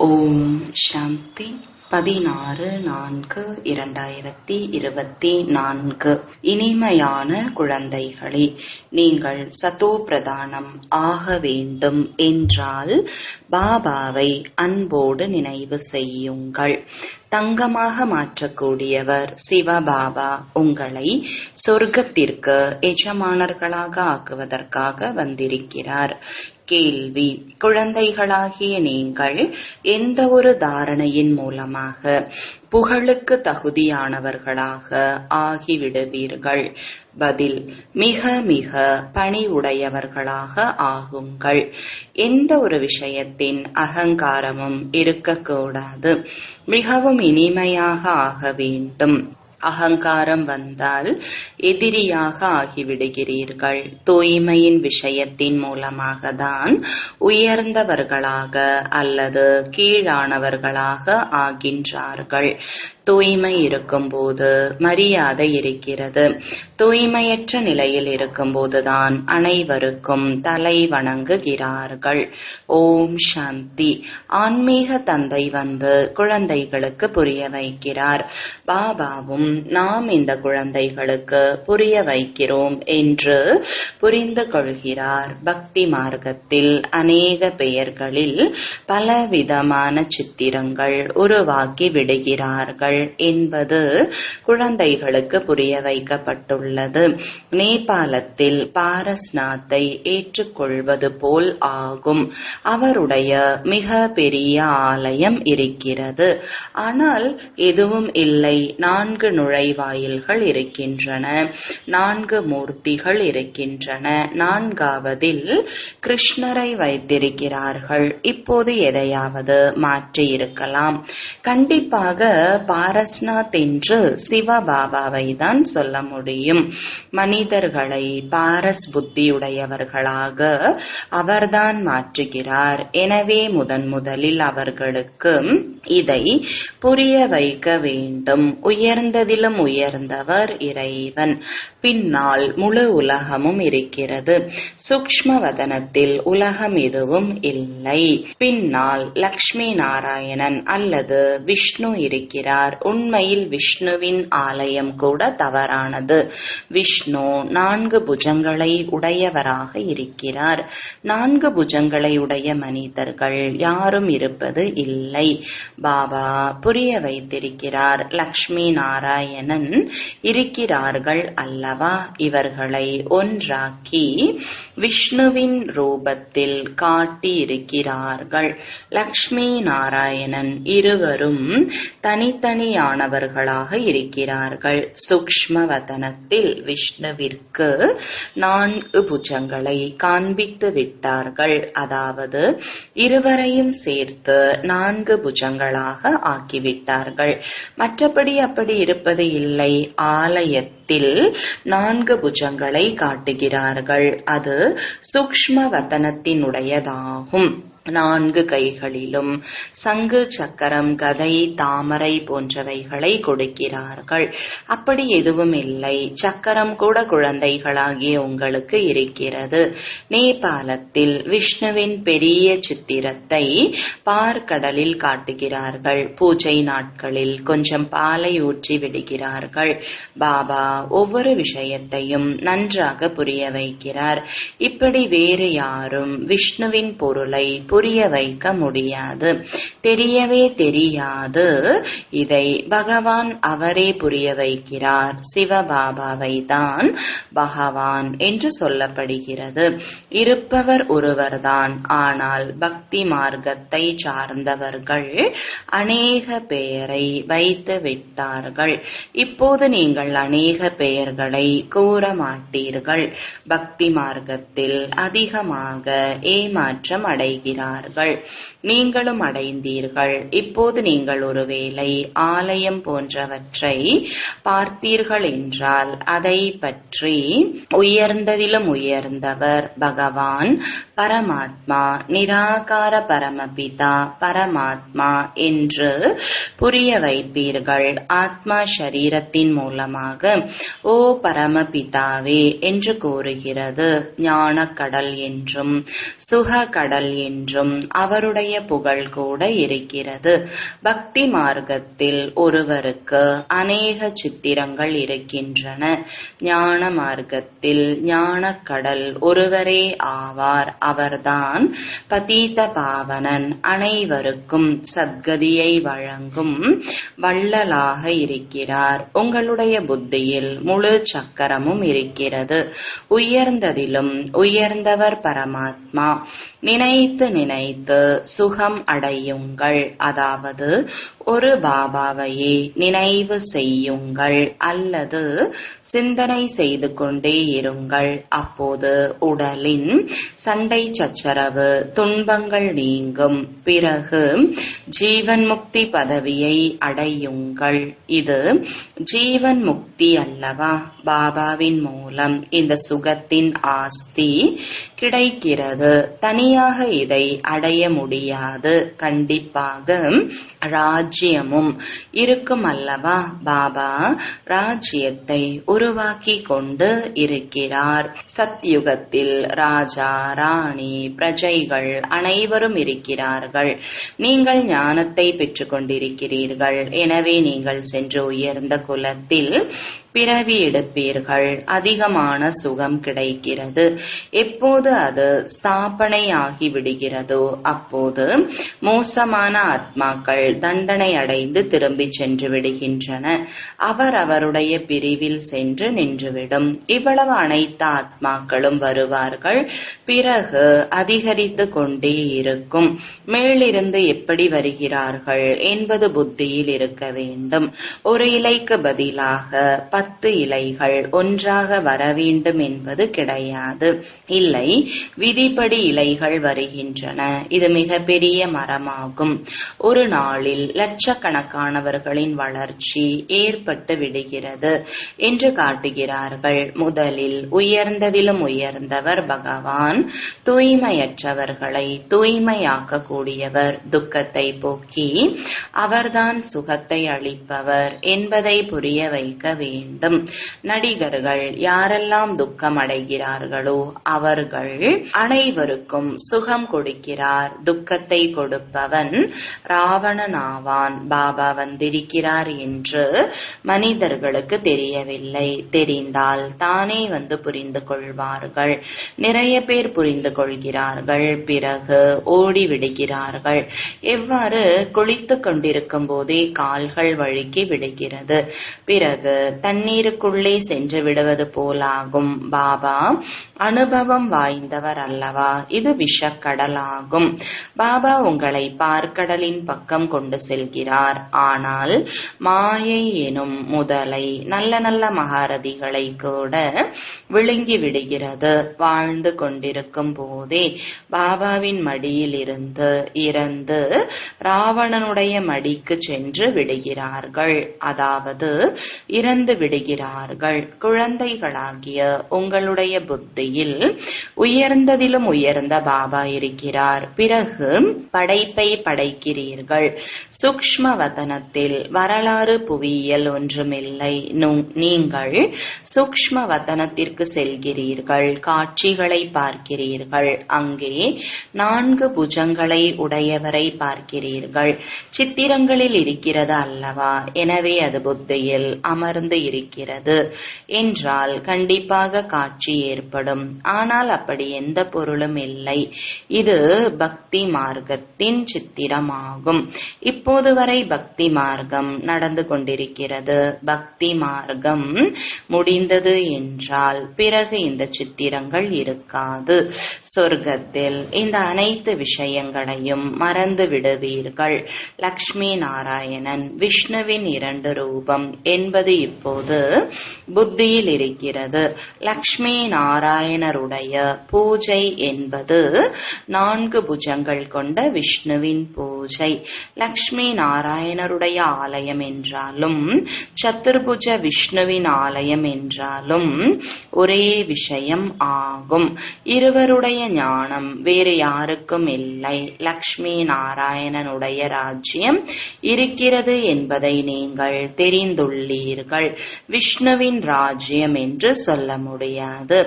ஓம் சாந்தி. 16/4/2024. இனிமையான குழந்தைகளே, நீங்கள் சதோ பிரதானம் ஆக வேண்டும் என்றால் பாபாவை அன்போடு நினைவு செய்யுங்கள். தங்கமாக மாற்றக்கூடியவர் சிவபாபா உங்களை சொர்க்கத்திற்கு எஜமானர்களாக ஆக்குவதற்காக வந்திருக்கிறார். கேள்வி: குழந்தைகளாகிய நீங்கள் எந்த ஒரு தாரணையின் மூலமாக புகழுக்கு தகுதியானவர்களாக ஆகிவிடுவீர்கள்? பதில்: மிக மிக பணிவுடையவர்களாக ஆகுங்கள். எந்த ஒரு விஷயத்தின் அகங்காரமும் இருக்கக்கூடாது. மிகவும் இனிமையாக ஆக வேண்டும். அகங்காரம் வந்தால் எதிரியாக ஆகிவிடுகிறீர்கள். தூய்மையின் விஷயத்தின் மூலமாக தான் உயர்ந்தவர்களாக அல்லது கீழானவர்களாக ஆகின்றார்கள். தூய்மை இருக்கும்போது மரியாதை இருக்கிறது. தூய்மையற்ற நிலையில் இருக்கும்போதுதான் அனைவருக்கும் தலை வணங்குகிறார்கள். ஓம் சாந்தி. ஆன்மீக தந்தை வந்து குழந்தைகளுக்கு புரிய வைக்கிறார். பாபாவும் நாம் இந்த குழந்தைகளுக்கு புரிய வைக்கிறோம் என்று புரிந்து கொள்கிறார். பக்தி மார்க்கத்தில் அநேக பெயர்களில் பலவிதமான சித்திரங்கள் உருவாக்கி விடுகிறார்கள் என்பது குழந்தைகளுக்கு புரிய வைக்கப்பட்டுள்ளது. நேபாளத்தில் பாரஸ்நாத்தை ஏற்றுக்கொள்வது போல் ஆகும். அவருடைய மிக பெரிய ஆலயம் இருக்கிறது. ஆனால் எதுவும் இல்லை. 4 நுழைவாயில்கள் இருக்கின்றன. 4 மூர்த்திகள் இருக்கின்றன. 4வதில் கிருஷ்ணரை வைத்திருக்கிறார்கள். இப்போது எதையாவது மாற்றி இருக்கலாம். கண்டிப்பாக பாரஸ்நாத் என்று சிவபாபாவை தான் சொல்ல முடியும். மனிதர்களை பாரஸ் புத்தியுடையவர்களாக அவர்தான் மாற்றுகிறார். எனவே முதலில் அவர்களுக்கு இதை புரிய வைக்க வேண்டும். உயர்ந்ததிலும் உயர்ந்தவர் இறைவன். பின்னால் முழு உலகமும் இருக்கிறது. சூக்ஷ்ம வதனத்தில் உலகம் எதுவும் இல்லை. பின்னால் லக்ஷ்மி நாராயணன் அல்லது விஷ்ணு இருக்கிறார். உண்மையில் விஷ்ணுவின் ஆலயம் கூட தவறானது. விஷ்ணு 4 புஜங்களை உடையவராக இருக்கிறார். 4 புஜங்களை உடைய மனிதர்கள் யாரும் இருப்பது இல்லை. பாபா புரிய வைத்திருக்கிறார். லக்ஷ்மி நாராயணன் இருக்கிறார்கள் அல்லவா? இவர்களை ஒன்றாக்கி விஷ்ணுவின் ரூபத்தில் காட்டி இருக்கிறார்கள். லக்ஷ்மி நாராயணன் இருவரும் தனித்தனியானவர்களாக இருக்கிறார்கள். சூக்ஷ்ம வதனத்தில் விஷ்ணுவிற்கு 4 புஜங்களை காண்பித்து விட்டார்கள். அதாவது இருவரையும் சேர்த்து 4 புஜங்களாக ஆக்கிவிட்டார்கள். மற்றபடி அப்படி இருப்பது இல்லை. ஆலயத்தில் 4 புஜங்களை காட்டுகிறார்கள். அது சூக்ஷ்ம வதனத்தினுடையதாகும். 4 கைகளிலும் சங்கு, சக்கரம், கதை, தாமரை போன்றவைகளை கொடுக்கிறார்கள். அப்படி எதுவும் இல்லை. சக்கரம் கூட குழந்தைகளாகிய உங்களுக்கு இருக்கிறது. நேபாளத்தில் விஷ்ணுவின் பெரிய சித்திரத்தை பார்க்கடலில் காட்டுகிறார்கள். பூஜை நாட்களில் கொஞ்சம் பாலை ஊற்றி விடுகிறார்கள். பாபா ஒவ்வொரு விஷயத்தையும் நன்றாக புரிய வைக்கிறார். இப்படி வேறு யாரும் விஷ்ணுவின் பொருளை புரிய வைக்க முடியாது. தெரியவே தெரியாது. இதை பகவான் அவரே புரிய வைக்கிறார். சிவபாபாவை தான் பகவான் என்று சொல்லப்படுகிறது. இருப்பவர் ஒருவர்தான். ஆனால் பக்தி மார்க்கத்தை சார்ந்தவர்கள் அநேக பெயரை வைத்து விட்டார்கள். இப்போது நீங்கள் அநேக பெயர்களை கூற மாட்டீர்கள். பக்தி மார்க்கத்தில் அதிகமாக ஏமாற்றம் அடைகிறார்கள். நீங்களும் அடைந்தீர்கள். இப்போது நீங்கள் ஒருவேளை ஆலயம் போன்றவற்றை பார்த்தீர்கள் என்றால் அதை பற்றி உயர்ந்ததிலும் உயர்ந்தவர் பகவான் பரமாத்மா, நிராகார பரமபிதா பரமாத்மா என்று புரிய வைப்பீர்கள். ஆத்மா சரீரத்தின் மூலமாக ஓ பரமபிதாவே என்று கூறுகிறது. ஞான கடல் என்றும் சுக கடல் என்றும் என்றும் அவருடைய புகழ் கூட இருக்கிறது. பக்தி மார்க்கத்தில் ஒருவருக்கு அநேக சித்திரங்கள் இருக்கின்றன. ஞான மார்க்கத்தில் ஞானக்கடல் ஒருவரே ஆவார். அவர்தான் பதீத பாவனன், அனைவருக்கும் சத்கதியை வழங்கும் வள்ளலாக இருக்கிறார். உங்களுடைய புத்தியில் முழு சக்கரமும் இருக்கிறது. உயர்ந்ததிலும் உயர்ந்தவர் பரமாத்மா. நினைத்து நினைத்து சுகம் அடையுங்கள். அதாவது ஒரு பாபாவையே நினைவு செய்யுங்கள் அல்லது சிந்தனை செய்து கொண்டே இருங்கள். அப்போது உடலின் சண்டை சச்சரவு துன்பங்கள் நீங்கும். பிறகு ஜீவன் முக்தி பதவியை அடையுங்கள். இது ஜீவன் முக்தி அல்லவா? பாபாவின் மூலம் இந்த சுகத்தின் ஆஸ்தி கிடைக்கிறது. தனியாக இதை அடைய முடியாது. கண்டிப்பாக ராஜ்யமும் இருக்கும் அல்லவா? பாபா ராஜ்யத்தை உருவாக்கி கொண்டு இருக்கிறார். சத்யுகத்தில் ராஜா, ராணி, பிரஜைகள் அனைவரும் இருக்கிறார்கள். நீங்கள் ஞானத்தை பெற்றுக் கொண்டிருக்கிறீர்கள். எனவே நீங்கள் சென்று உயர்ந்த குலத்தில் பிறவி எடுப்பீர்கள். அதிகமான சுகம் கிடைக்கிறது. எப்போது அது ஸ்தாபனை ஆகி விடுகிறதோ அப்போது மோசமான ஆத்மாக்கள் தண்டனை அடைந்து திரும்பி சென்று விடுகின்றன. அவருடைய பிரிவில் சென்று நின்றுவிடும். இவ்வளவு அனைத்து ஆத்மாக்களும் வருவார்கள். பிறகு அதிகரித்து கொண்டே இருக்கும். மேலிருந்து எப்படி வருகிறார்கள் என்பது புத்தியில் இருக்க வேண்டும். ஒரு இலைக்கு பதிலாக 10 இலைகள் ஒன்றாக வர வேண்டும் என்பது கிடையாது. இல்லை, விதிப்படி இலைகள் வருகின்றன. இது மிகப்பெரிய மரமாகும். ஒரு நாளில் லட்சக்கணக்கானவர்களின் வளர்ச்சி ஏற்பட்டு விடுகிறது என்று காட்டுகிறார்கள். முதலில் உயர்ந்ததிலும் உயர்ந்தவர் பகவான். தூய்மையற்றவர்களை தூய்மையாக்கக்கூடியவர். துக்கத்தை போக்கி அவர்தான் சுகத்தை அளிப்பவர் என்பதை புரிய வைக்க வேண்டும். நடிகர்கள் யாரெல்லாம் துக்கம் அடைகிறார்களோ அவர்கள் அனைவருக்கும் சுகம் கொடுக்கிறார். துக்கத்தை கொடுப்பவன் ராவணன் ஆவான். பாபா வந்திருக்கிறார் என்று மனிதர்களுக்கு தெரியவில்லை. தெரிந்தால் தானே வந்து புரிந்து கொள்வார்கள். நிறைய பேர் புரிந்து கொள்கிறார்கள். பிறகு ஓடிவிடுகிறார்கள். எவ்வாறு குளித்துக் கொண்டிருக்கும் போதே கால்கள் வழுக்கி விடுகிறது. பிறகு தண்ணீருக்குள்ளே சென்று விடுவது போலாகும். பாபா அனுபவம் வாய்ந்தவர் அல்லவா? இது விஷக்கடலாகும். பாபா உங்களை பார்க்கடலின் பக்கம் கொண்டு செல்கிறார். ஆனால் மாயை எனும் முதலை நல்ல நல்ல மகாரதிகளை கூட விழுங்கி விடுகிறது. வாழ்ந்து கொண்டிருக்கும் போதே பாபாவின் மடியில் இருந்து இறந்து ராவணனுடைய மடிக்கு சென்று விடுகிறார்கள். அதாவது இறந்து விடுகிறார்கள். குழந்தைகளாகிய உங்களுடைய புத்தியில் உயர்ந்ததிலும் உயர்ந்த பாபா இருக்கிறார். பிறகு படைப்பை படைக்கிறீர்கள். சூக்ஷ்ம வதனத்தில் வரலாறு புவியியல் ஒன்றுமில்லை. நீங்கள் சூக்ஷ்ம வதனத்திற்கு செல்கிறீர்கள். காட்சிகளை பார்க்கிறீர்கள். அங்கே 4 புஜங்களை உடையவரை பார்க்கிறீர்கள். சித்திரங்களில் இருக்கிறது அல்லவா? எனவே அது புத்தியில் அமர்ந்து இருக்கிறது என்றால் கண்டிப்பாக காட்சி ஏற்படும். ஆனால் அப்படி எந்த பொருளும் இல்லை. இது பக்தி மார்க்கத்தின் சித்திரமாகும். இப்போது வரை பக்தி மார்க்கம் நடந்து கொண்டிருக்கிறது. பக்தி மார்க்கம் முடிந்தது என்றால் பிறகு இந்த சித்திரங்கள் இருக்காது. சொர்க்கத்தில் இந்த அனைத்து விஷயங்களையும் மறந்து விடுவீர்கள். லக்ஷ்மி நாராயணன் விஷ்ணுவின் 2 ரூபம் என்பது இப்போது புத்தியில் இருக்கிறது. லக்ஷ்மி நாராயணருடைய பூஜை என்பது 4 புஜங்கள் கொண்ட விஷ்ணுவின் பூஜை. லக்ஷ்மி நாராயணருடைய ஆலயம் என்றாலும் சத்துர்புஜ விஷ்ணுவின் ஆலயம் என்றாலும் ஒரே விஷயம் ஆகும். இருவருடைய ஞானம் வேறு யாருக்கும் இல்லை. லக்ஷ்மி நாராயணனுடைய ராஜ்யம் இருக்கிறது என்பதை நீங்கள் தெரிந்துள்ளீர்கள். விஷ்ணுவின் ராஜ்யம் என்று சொல்ல முடியாது.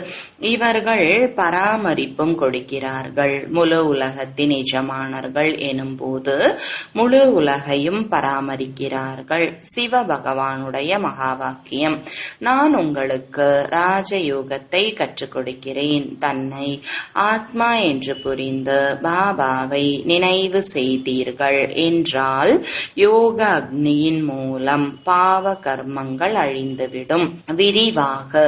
இவர்கள் பராமரிப்பும் கொடுக்கிறார்கள். முழு உலகத்தின் எஜமானர்கள் எனும்போது முழு உலகையும் பராமரிக்கிறார்கள். சிவ பகவானுடைய மகா வாக்கியம், நான் உங்களுக்கு ராஜயோகத்தை கற்றுக் கொடுக்கிறேன். தன்னை ஆத்மா என்று புரிந்து பாபாவை நினைவு செய்தீர்கள் என்றால் யோக அக்னியின் மூலம் பாவ கர்மங்கள் அழிந்துவிடும். விரிவாக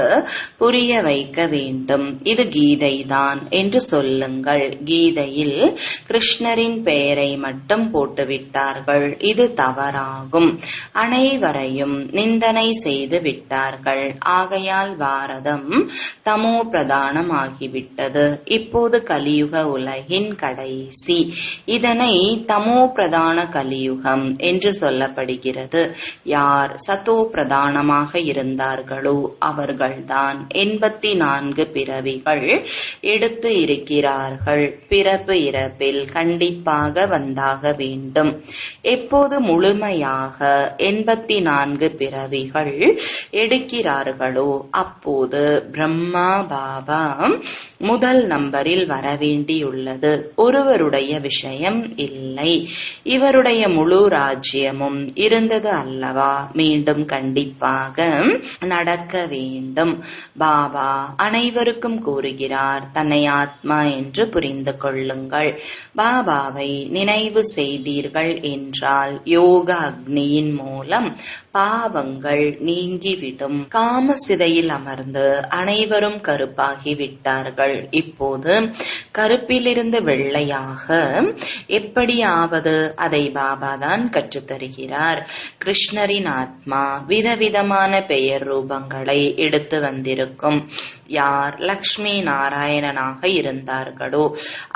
புரிய வைக்க வேண்டும். இது கீதைதான் என்று சொல்லுங்கள். கீதையில் கிருஷ்ணரின் பெயரை மட்டும் போட்டுவிட்டார்கள். இது தவறாகும். அனைவரையும் நிந்தனை செய்து விட்டார்கள். ஆகையால் பாரதம் தமோ பிரதானம் ஆகிவிட்டது. இப்போது கலியுக உலகின் கடைசி. இதனை தமோ பிரதான கலியுகம் என்று சொல்லப்படுகிறது. யார் சதோ பிரதானமாக இருந்தார்களோ அவர்கள்தான் 84 பிறவிகள் எடுத்து இருக்கிறார்கள். பிறப்பு இறப்பில் கண்டிப்பாக வந்தாக வேண்டும். எப்போது முழுமையாக 84 பிறவிகள் எடுக்கிறார்களோ அப்போது பிரம்மா பாபா முதல் நம்பரில் வரவேண்டியுள்ளது. ஒருவருடைய விஷயம் இல்லை. இவருடைய முழு ராஜ்யமும் இருந்தது அல்லவா? மீண்டும் கண்டிப்பாக நடக்க வேண்டும். பாபா அனைவருக்கும் கூறுகிறார், தன்னை ஆத்மா என்று புரிந்து கொள்ளுங்கள். பாபாவை நினைவு செய்தீர்கள் என்றால் யோக அக்னியின் மூலம் பாவங்கள் நீங்கிவிடும். காம சிதையில் அமர்ந்து அனைவரும் கருப்பாகி விட்டார்கள். இப்போது கருப்பிலிருந்து வெள்ளையாக எப்படி ஆவது? அதை பாபாதான் கற்றுத்தருகிறார். கிருஷ்ணரின் ஆத்மா விதவிதமான பெயர் ரூபங்களை எடுத்து வந்திருக்கும். யார் லக்ஷ்மி நாராயணனாக இருந்தார்களோ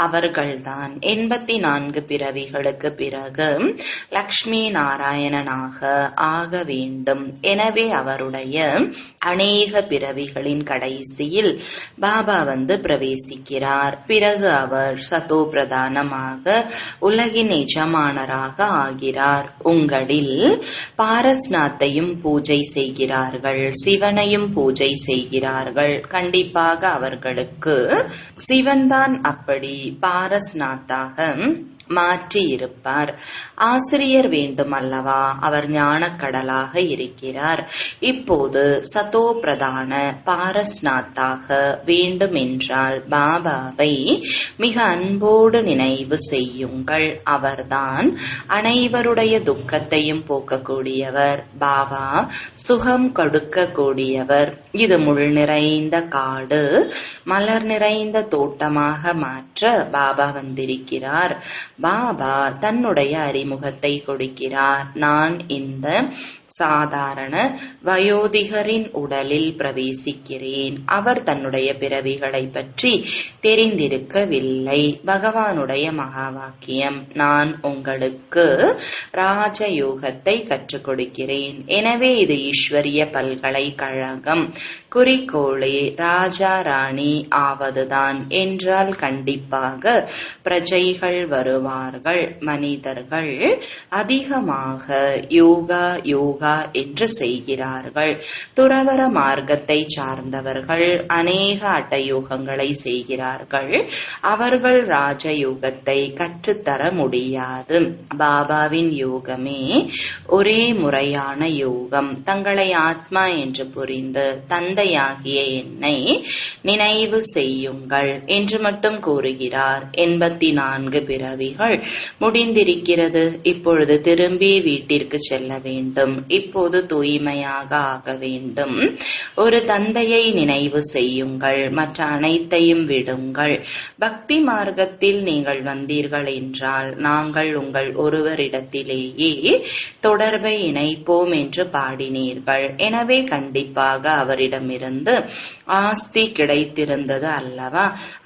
அவர்கள்தான் 84 பிறவிகளுக்கு பிறகு லக்ஷ்மி நாராயணனாக ஆக வேண்டும். எனவே அவருடைய அநேக பிறவிகளின் கடைசியில் பாபா வந்து பிரவேசிக்கிறார். பிறகு அவர் சதோ பிரதானமாக உலகின் எஜமானராக ஆகிறார். உங்களில் பாரஸ்நாத்தையும் பூஜை செய்கிறார்கள், சிவனையும் பூஜை செய்கிறார்கள். கண்டிப்பாக அவர்களுக்கு சிவன்தான் அப்படி பாரஸ்நாத்தாக மாற்றி இருப்பார். ஆசிரியர் வேண்டும் அல்லவா? அவர் ஞானக்கடலாக இருக்கிறார். இப்போது சதோ பிரதான பாரஸ்நாத்தாக வேண்டும் என்றால் பாபாவை மிக அன்போடு நினைவு செய்யுங்கள். அவர்தான் அனைவருடைய துக்கத்தையும் போக்கக்கூடியவர். பாபா சுகம் கொடுக்கக்கூடியவர். இது முள் நிறைந்த காடு மலர் நிறைந்த தோட்டமாக மாற்ற பாபா வந்திருக்கிறார். பாபா தன்னுடைய அறிமுகத்தை கொடுக்கிறார். நான் இந்த சாதாரண வயோதிகரின் உடலில் பிரவேசிக்கிறேன். அவர் தன்னுடைய பிறவிகளை பற்றி தெரிந்திருக்கவில்லை. பகவானுடைய மகா வாக்கியம், நான் உங்களுக்கு ராஜயோகத்தை கற்றுக் கொடுக்கிறேன். எனவே இது ஈஸ்வரிய பல்கலைக்கழகம். குறிக்கோளே ராஜா ராணி ஆவதுதான் என்றால் கண்டிப்பாக பிரஜைகள் வருவார்கள். மனிதர்கள் அதிகமாக யோகா யோகா என்று செய்கிறார்கள். துறவர மார்க்கத்தை சார்ந்தவர்கள் அநேக அட்டயோகங்களை செய்கிறார்கள். அவர்கள் ராஜயோகத்தை கற்றுத்தர முடியாது. பாபாவின் யோகமே ஒரே முறையான யோகம். தங்களை ஆத்மா என்று புரிந்து தந்தையாகிய என்னை நினைவு செய்யுங்கள் என்று மட்டும் கூறுகிறார். 84 பிறவிகள் முடிந்திருக்கிறது. இப்பொழுது திரும்பி வீட்டிற்கு செல்ல வேண்டும். இப்போது தூய்மையாக ஆக வேண்டும். ஒரு தந்தையை நினைவு செய்யுங்கள். மற்ற அனைத்தையும் விடுங்கள். பக்தி மார்க்கத்தில் நீங்கள் வந்தீர்கள் என்றால் நாங்கள் உங்கள் ஒருவரிடத்திலேயே தொடர்பை இணைப்போம் என்று பாடினீர்கள். எனவே கண்டிப்பாக அவரிடமிருந்து ஆஸ்தி கிடைத்திருந்தது அல்லவா?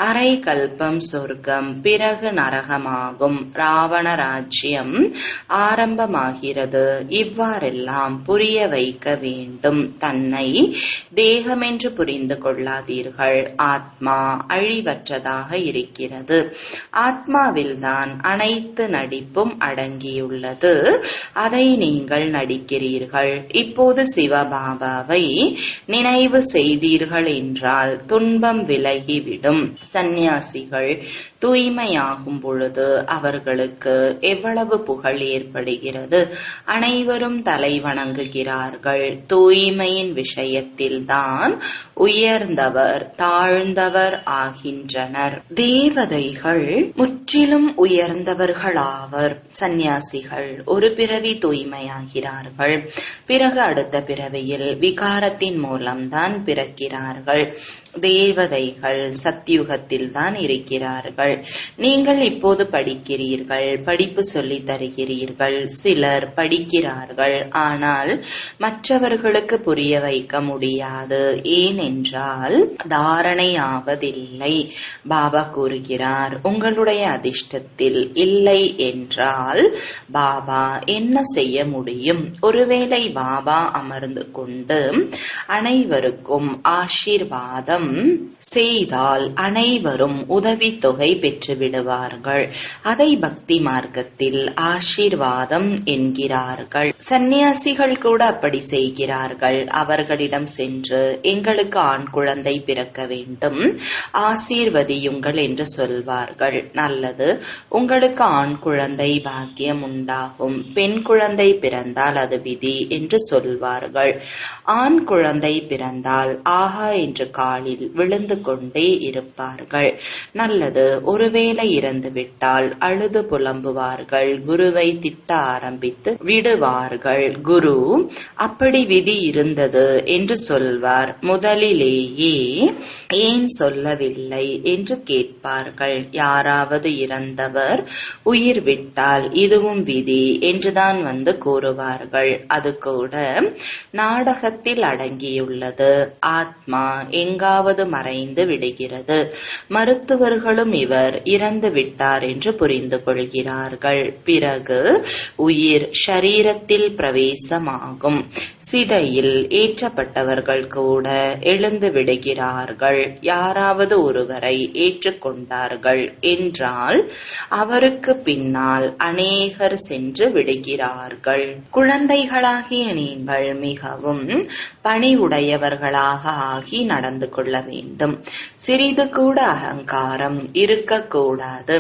அரை கல்பம் சொர்க்கம், பிறகு நரகமாகும். ராவண ராஜ்யம் ஆரம்பமாகிறது. இவ்வாறெல்லாம் எல்லாம் புரிய வைக்க வேண்டும். தன்னை தேகமென்று புரிந்து கொள்ளாதீர்கள். ஆத்மா அழிவற்றதாக இருக்கிறது. ஆத்மாவில்தான் அனைத்து நடிப்பும் அடங்கியுள்ளது. அதை நீங்கள் நடிக்கிறீர்கள். இப்போது சிவபாபாவை நினைவு செய்தீர்கள் என்றால் துன்பம் விலகிவிடும். சந்நியாசிகள் தூய்மையாகும் பொழுது அவர்களுக்கு எவ்வளவு புகழ் ஏற்படுகிறது. அனைவரும் தலை வணங்குகிறார்கள். தூய்மையின் விஷயத்தில்தான் உயர்ந்தவர் தாழ்ந்தவர் ஆகின்றனர். தேவதைகள் முற்றிலும் உயர்ந்தவர்களாவர். சந்நியாசிகள் ஒரு பிறவி தூய்மையாகிறார்கள். பிறகு அடுத்த பிறவியில் விகாரத்தின் மூலம்தான் பிறக்கிறார்கள். தேவதைகள் சத்யுகத்தில் தான் இருக்கிறார்கள். நீங்கள் இப்போது படிக்கிறீர்கள், படிப்பு சொல்லி தருகிறீர்கள். சிலர் படிக்கிறார்கள், ஆனால் மற்றவர்களுக்கு புரிய வைக்க முடியாது. ஏனென்றால் தாரணை ஆவதில்லை. பாபா கூறுகிறார், உங்களுடைய அதிர்ஷ்டத்தில் இல்லை என்றால் பாபா என்ன செய்ய முடியும்? ஒருவேளை பாபா அமர்ந்து கொண்டு அனைவருக்கும் ஆசீர்வாதம் செய்தால் அனைவரும் உதவி தொகை பெற்று விடுவார்கள். அதை பக்தி மார்க்கத்தில் ஆசீர்வாதம் என்கிறார்கள். சந்நியாசிகள் கூட அப்படி செய்கிறார்கள். அவர்களிடம் சென்று எங்களுக்கு ஆண் குழந்தை பிறக்க வேண்டும், ஆசீர்வதியுங்கள் என்று சொல்வார்கள். நல்லது, உங்களுக்கு ஆண் குழந்தை பாக்கியம் உண்டாகும். பெண் குழந்தை பிறந்தால் அது விதி என்று சொல்வார்கள். ஆண் குழந்தை பிறந்தால் ஆஹா என்று காலில் விழுந்து கொண்டே இருப்பார்கள். நல்லது, ஒருவேளை இறந்து விட்டால் அழுது புலம்புவார்கள். குருவை திட்ட ஆரம்பித்து விடுவார்கள். குரு அப்படி விதி இருந்தது என்று சொல்வார். முதலிலேயே ஏன் சொல்லவில்லை என்று கேட்பார்கள். யாராவது இறந்தவர் உயிர் விட்டால் இதுவும் விதி என்றுதான் வந்து கூறுவார்கள். அது கூட நாடகத்தில் அடங்கியுள்ளது. ஆத்மா எங்காவது மறைந்து விடுகிறது. மருத்துவர்களும் இவர் இறந்து விட்டார் என்று புரிந்து கொள்கிறார்கள். பிறகு உயிர் ஷரீரத்தில் பிரவேசமாகும். சிதையில் ஏற்றப்பட்டவர்கள் கூட எழுந்து விடுகிறார்கள். யாராவது ஒருவரை ஏற்றுக்கொண்டார்கள் என்றால் அவருக்கு பின்னால் அநேகர் சென்று விடுகிறார்கள். குழந்தைகளாகிய நீங்கள் மிகவும் பணிவுடையவர்களாக ஆகி நடந்து கொள்ள வேண்டும். சிறிது கூட அகங்காரம் இருக்கக்கூடாது.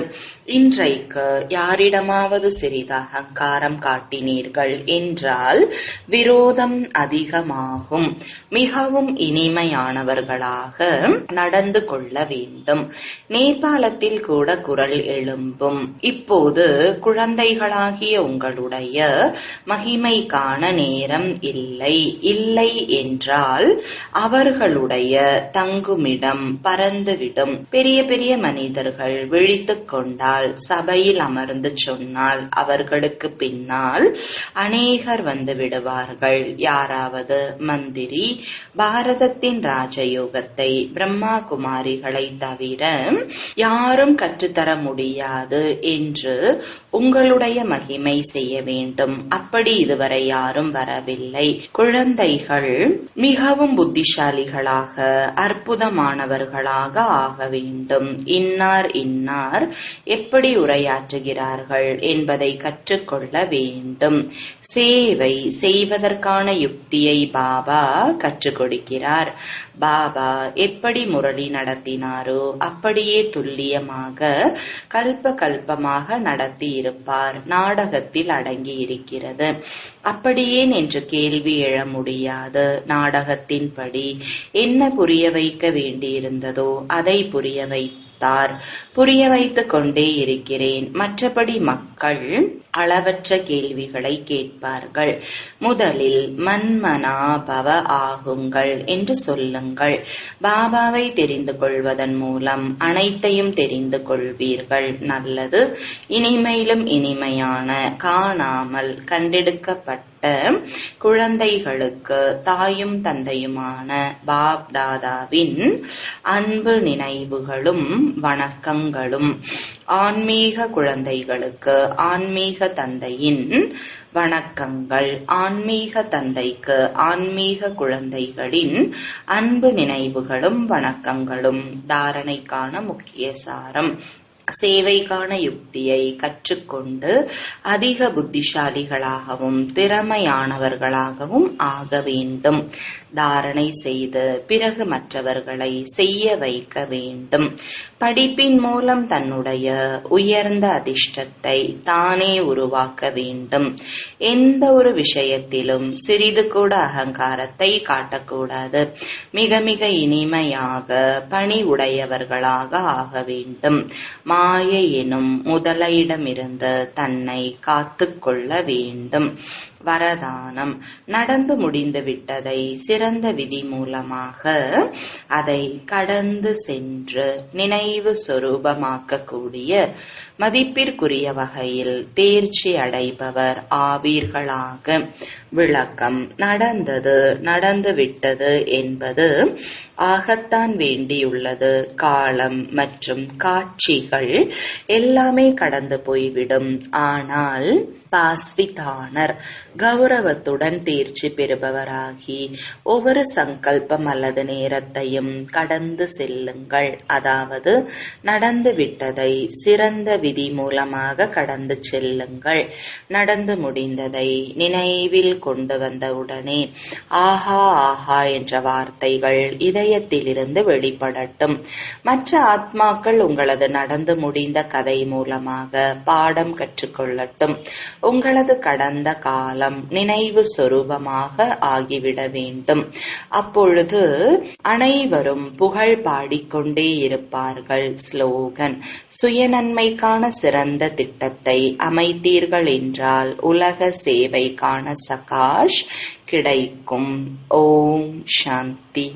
இன்றைக்கு யாரிடமாவது சிறிது அகங்காரம் காட்டினீர்கள் என்றால் விரோதம் அதிகமாகும். மிகவும் இனிமையானவர்களாக நடந்து கொள்ள வேண்டும். நேபாளத்தில் கூட குரல் எழும்பும். இப்போது குழந்தைகளாகிய உங்களுடைய மகிமை காண நேரம் இல்லை. இல்லை என்றால் அவர்களுடைய தங்குமிடம் பறந்துவிடும். பெரிய பெரிய மனிதர்கள் விழித்துக் கொண்டால் சபையில் அமர்ந்து சொன்னால் அவர்களுக்கு பின்னால் அநேகர் வந்து விடுவார்கள். யாராவது மந்திரி பாரதத்தின் ராஜயோகத்தை பிரம்மா குமாரிகளை தவிர யாரும் கற்றுத்தர முடியாது என்று உங்களுடைய மகிமை செய்ய வேண்டும். அப்படி இதுவரை யாரும் வரவில்லை. குழந்தைகள் மிகவும் புத்திசாலிகளாக அற்புதமானவர்களாக ஆக வேண்டும். இன்னார் இன்னார் எப்படி உரையாற்றுகிறார்கள் என்பதை கற்றுக்கொள்ள வேண்டும். சேவை செய்வதற்கான யுக்தியை பாபா கற்றுக் கொடுக்கிறார். பாபா எப்படி முரளி நடத்தினாரோ அப்படியே துல்லியமாக கல்ப கல்பமாக நடத்தி இருப்பார். நாடகத்தில் அடங்கி இருக்கிறது. அப்படியே என்று கேள்வி எழ முடியாது. நாடகத்தின்படி என்ன புரிய வைக்க வேண்டியிருந்ததோ அதை புரிய வைத்தார். புரிய வைத்துக் கொண்டே இருக்கிறேன். மற்றபடி மக்கள் அளவற்ற கேள்விகளை கேட்பார்கள். முதலில் மன்மனாபவ ஆகுங்கள் என்று சொல்லுங்கள். பாபாவை தெரிந்து கொள்வதன் மூலம் அனைத்தையும் தெரிந்து கொள்வீர்கள். நல்லது. இனிமையிலும் இனிமையான காணாமல் கண்டெடுக்கப்பட்ட குழந்தைகளுக்கு தாயும் தந்தையுமான பாப் தாதாவின் அன்பு நினைவுகளும் வணக்கங்களும். ஆன்மீக குழந்தைகளுக்கு ஆன்மீக தந்தையின் வணக்கங்கள். ஆன்மீக தந்தைக்கு ஆன்மீக குழந்தைகளின் அன்பு நினைவுகளும் வணக்கங்களும். தாரணைக்கான முக்கிய சாரம்: சேவைக்கான யுக்தியை கற்றுக்கொண்டு அதிக புத்திசாலிகளாகவும் திறமையானவர்களாகவும் ஆக வேண்டும். தாரணை செய்து பிறகு மற்றவர்களை செய்ய வைக்க வேண்டும். படிப்பின் மூலம் தன்னுடைய உயர்ந்த அதிர்ஷ்டத்தை தானே உருவாக்க வேண்டும். எந்த ஒரு விஷயத்திலும் சிறிது கூட அகங்காரத்தை காட்டக்கூடாது. மிக மிக இனிமையாக பணி உடையவர்களாக ஆக வேண்டும். மாயை எனும் முதலையிடமிருந்து தன்னை காத்து கொள்ள வேண்டும். வரதானம்: நடந்து முடிந்து விட்டதை சிறந்த விதி மூலமாக அதை கடந்து சென்று நினைவு சொரூபமாக்கக்கூடிய மதிப்பிற்குரிய வகையில் தேர்ச்சி அடைபவர் ஆவீர்களாக. விளக்கம்: நடந்தது நடந்துவிட்டது என்பது ஆகத்தான் வேண்டியுள்ளது. காலம் மற்றும் காட்சிகள் எல்லாமே கடந்து போய்விடும். ஆனால் பாஸ்விதானர் கௌரவத்துடன் தேர்ச்சி பெறுபவராகி ஒவ்வொரு சங்கல்பம் அல்லது நேரத்தையும் கடந்து செல்லுங்கள். அதாவது நடந்து விட்டதை சிறந்த விதி மூலமாக கடந்து செல்லுங்கள். நடந்து முடிந்ததை நினைவில் கொண்டு வந்தவுடனே ஆஹா ஆஹா என்ற வார்த்தைகள் இதயத்திலிருந்து வெளிப்படட்டும். மற்ற ஆத்மாக்கள் உங்களது நடந்து முடிந்த கதை மூலமாக பாடம் கற்றுக்கொள்ளட்டும். உங்களது கடந்த காலம் நினைவு சொரூபமாக ஆகிவிட வேண்டும். அப்பொழுது அனைவரும் புகழ் பாடிக்கொண்டே இருப்பார்கள். ஸ்லோகன்: சுயநன்மைக்கான சிறந்த திட்டத்தை அமைத்தீர்கள் என்றால் உலக சேவைக்கான சகாஷ் கிடைக்கும். ஓம் சாந்தி.